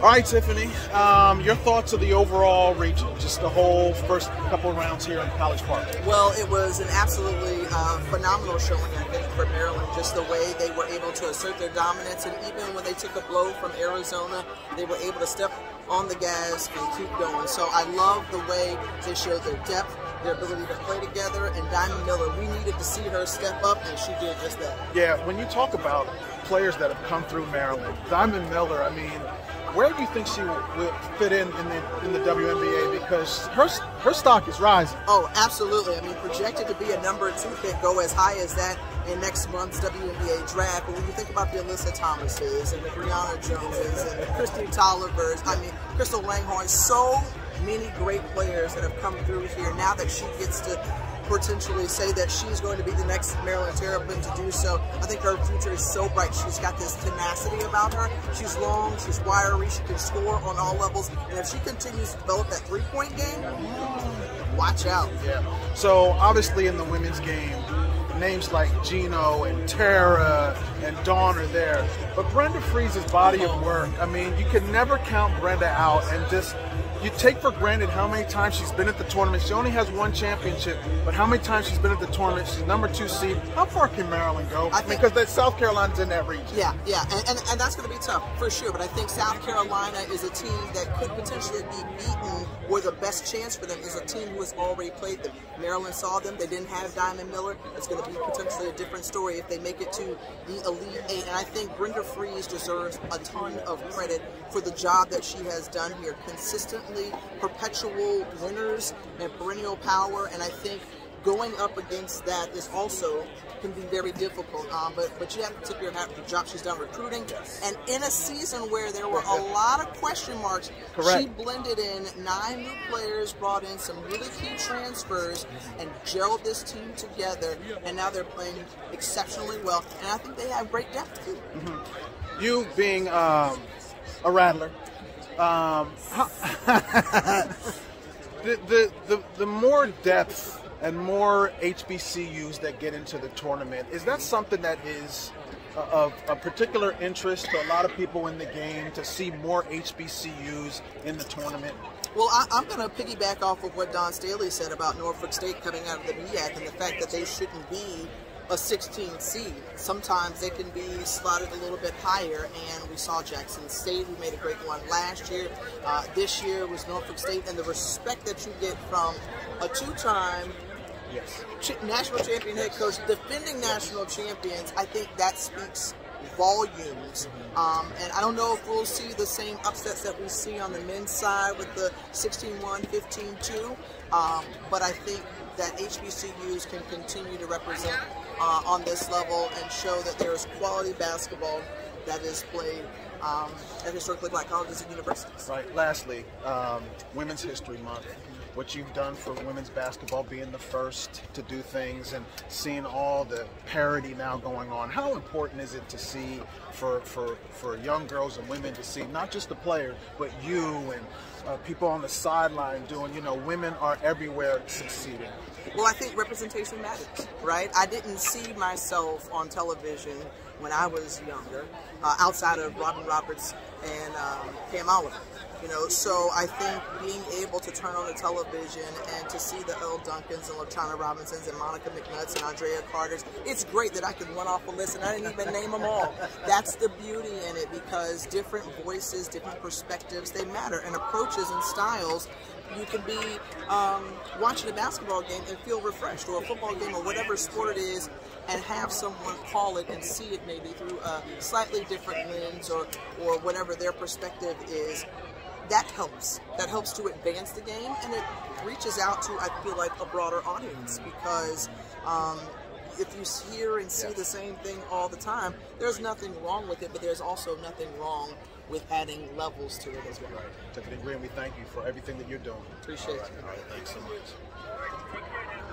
All right, Tiffany, your thoughts of the overall region, just the whole first couple of rounds here in College Park. Well, it was an absolutely phenomenal showing, I think, for Maryland, just the way they were able to assert their dominance, and even when they took a blow from Arizona, they were able to step on the gas and keep going. So I love the way they showed their depth, their ability to play together, and Diamond Miller, we needed to see her step up, and she did just that. Yeah, when you talk about players that have come through Maryland, Diamond Miller, I mean, where do you think she will fit in the WNBA? Because her stock is rising. Oh, absolutely. I mean, projected to be a #2 pick, go as high as that in next month's WNBA draft. But when you think about the Alyssa Thomases and the Brianna Joneses and the Christy Tollivers, I mean, Crystal Langhorn, so many great players that have come through here. Now that she gets to potentially say that she's going to be the next Maryland Terrapin to do so, I think her future is so bright. She's got this tenacity about her. She's long, she's wiry, she can score on all levels, and if she continues to develop that three-point game, watch out. Yeah. So obviously in the women's game, names like Gino and Tara and Dawn are there, but Brenda Freeze's body of work, I mean, you can never count Brenda out, and just you take for granted how many times she's been at the tournament. She only has one championship, but how many times she's been at the tournament? She's #2 seed. How far can Maryland go? I mean, because South Carolina's in that region. Yeah, and that's going to be tough for sure. But I think South Carolina is a team that could potentially be beaten, or the best chance for them is a team who has already played them. Maryland saw them. They didn't have Diamond Miller. It's going to be potentially a different story if they make it to the Elite Eight. And I think Brenda Freeze deserves a ton of credit for the job that she has done here. Consistently perpetual winners and perennial power, and I think going up against that is also can be very difficult. But you have to tip your hat for the job she's done recruiting, and in a season where there were a lot of question marks, correct, she blended in 9 new players, brought in some really key transfers, and gelled this team together, and now they're playing exceptionally well, and I think they have great depth too. You being a Rattler, the more depth and more HBCUs that get into the tournament, is that something that is of a particular interest to a lot of people in the game, to see more HBCUs in the tournament? Well, I'm going to piggyback off of what Don Staley said about Norfolk State coming out of the MEAC and the fact that they shouldn't be a 16 seed. Sometimes they can be slotted a little bit higher, and we saw Jackson State, who made a great one last year. This year was Norfolk State, and the respect that you get from a two-time national champion head coach, defending national champions, I think that speaks volumes. And I don't know if we'll see the same upsets that we see on the men's side with the 16-1, 15-2, but I think that HBCUs can continue to represent on this level and show that there is quality basketball that is played at historically black colleges and universities. Right. Lastly, Women's History Month. What you've done for women's basketball, being the first to do things and seeing all the parity now going on. How important is it to see for young girls and women to see not just the players, but you and people on the sideline doing, you know, women are everywhere succeeding? Well, I think representation matters, right? I didn't see myself on television when I was younger, outside of Robin Roberts and Pam Oliver. You know, so I think being able to turn on the television and to see the Elle Duncans and LaTrina Robinsons and Monica McNutts and Andrea Carters, it's great that I can run off a list and I didn't even name them all. That's the beauty in it, because different voices, different perspectives, they matter, and approaches and styles. You can be watching a basketball game and feel refreshed, or a football game, or whatever sport it is, and have someone call it and see it maybe through a slightly different lens, or whatever their perspective is. That helps. That helps to advance the game, and it reaches out to, I feel like, a broader audience, because if you hear and see the same thing all the time, there's nothing wrong with it, but there's also nothing wrong with adding levels to it as well. Right. Tiffany Greene, we thank you for everything that you're doing. Appreciate it. All right, thanks so much.